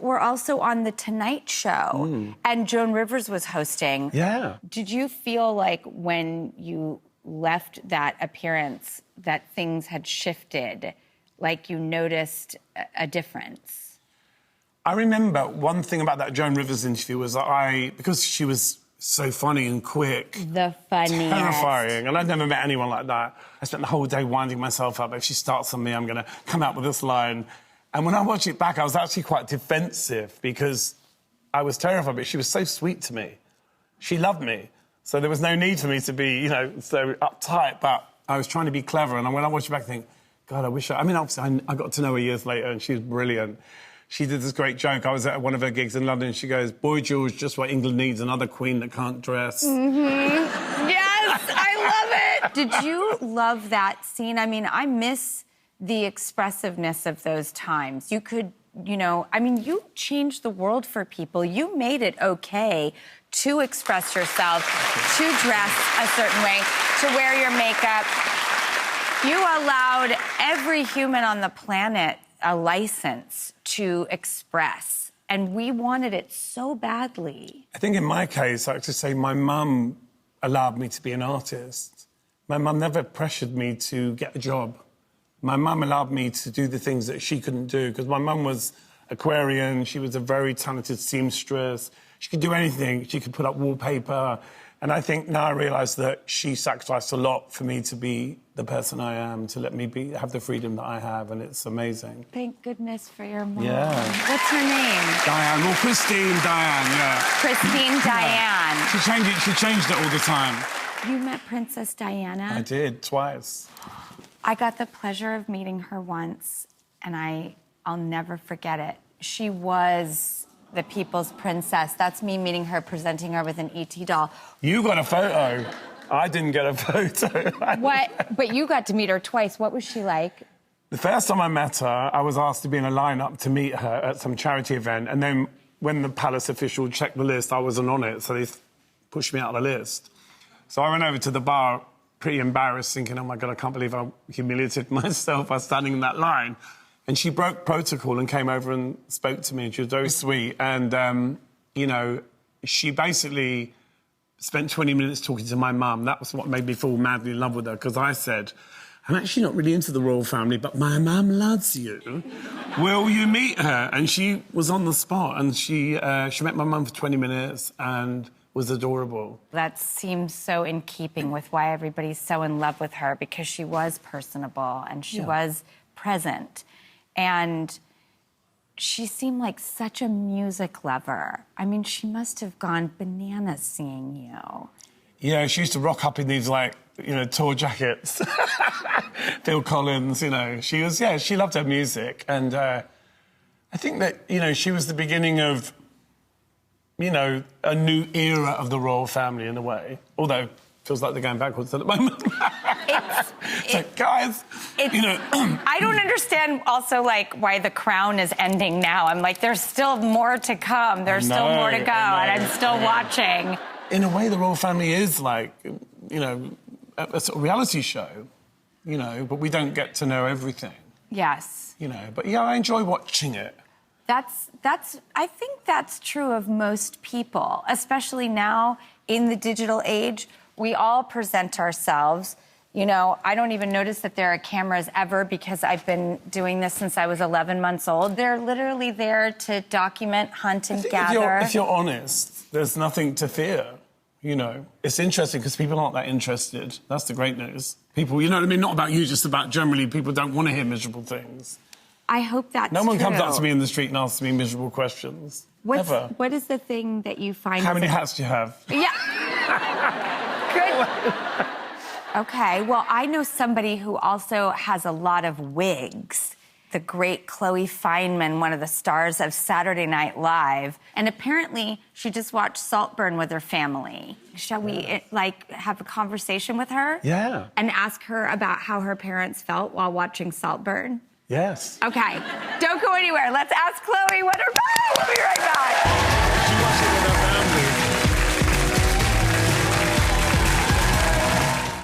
were also on The Tonight Show, and Joan Rivers was hosting. Yeah. Did you feel like when you left that appearance that things had shifted, like you noticed a difference? I remember one thing about that Joan Rivers interview was that because she was so funny and quick. The funniest. Terrifying. And I'd never met anyone like that. I spent the whole day winding myself up. If she starts on me, I'm going to come out with this line. And when I watched it back, I was actually quite defensive because I was terrified, but she was so sweet to me. She loved me. So there was no need for me to be, so uptight, but I was trying to be clever. And when I watch it back, I think, God, I wish I mean, obviously, I got to know her years later, and she was brilliant. She did this great joke. I was at one of her gigs in London, and she goes, "Boy George, just what England needs, another queen that can't dress." Yes, I love it! Did you love that scene? I mean, I miss the expressiveness of those times. You could, you changed the world for people. You made it okay to express yourself, to dress a certain way, to wear your makeup. You allowed every human on the planet a license to express, and we wanted it so badly. I think in my case, I have to say my mum allowed me to be an artist. My mum never pressured me to get a job. My mum allowed me to do the things that she couldn't do, because my mum was Aquarian, she was a very talented seamstress. She could do anything. She could put up wallpaper. And I think now I realise that she sacrificed a lot for me to be the person I am, to let me have the freedom that I have, and it's amazing. Thank goodness for your mom. Yeah. What's her name? Diane. Well, Christine Diane, yeah. Christine Diane. Yeah. She changed it all the time. You met Princess Diana? I did, twice. I got the pleasure of meeting her once, and I'll never forget it. She was the people's princess. That's me meeting her, presenting her with an E.T. doll. You got a photo. I didn't get a photo. What? But you got to meet her twice. What was she like? The first time I met her, I was asked to be in a lineup to meet her at some charity event, and then when the palace official checked the list, I wasn't on it, so they pushed me out of the list. So I went over to the bar, pretty embarrassed, thinking, oh my God, I can't believe I humiliated myself by standing in that line. And she broke protocol and came over and spoke to me, and she was very sweet. And, she basically spent 20 minutes talking to my mum. That was what made me fall madly in love with her, because I said, I'm actually not really into the royal family, but my mum loves you. Will you meet her? And she was on the spot, and she met my mum for 20 minutes and was adorable. That seems so in keeping with why everybody's so in love with her, because she was personable and she was present. And she seemed like such a music lover. I mean, she must have gone bananas seeing you. Yeah, she used to rock up in these, tour jackets. Phil Collins, she loved her music. And I think that, she was the beginning of, a new era of the royal family in a way. Although, feels like they're going backwards at the moment. Guys, I don't understand also, why The Crown is ending now. I'm like, there's still more to come. There's still more to go, and I'm still watching. In a way, the royal family is a sort of reality show, but we don't get to know everything. Yes. But yeah, I enjoy watching it. I think that's true of most people, especially now in the digital age. We all present ourselves. I don't even notice that there are cameras ever, because I've been doing this since I was 11 months old. They're literally there to document, hunt, and gather. If you're honest, there's nothing to fear, It's interesting because people aren't that interested. That's the great news. People, not about you, just about generally people don't want to hear miserable things. I hope that's true. No one comes true. up to me in the street and asks me miserable questions. Ever. What is the thing that you find... How many hats do you have? Yeah. Good. Okay, well, I know somebody who also has a lot of wigs. The great Chloe Fineman, one of the stars of Saturday Night Live. And apparently, she just watched Saltburn with her family. Shall we, have a conversation with her? Yeah. And ask her about how her parents felt while watching Saltburn? Yes. Okay, don't go anywhere. Let's ask Chloe what her... We'll be right back.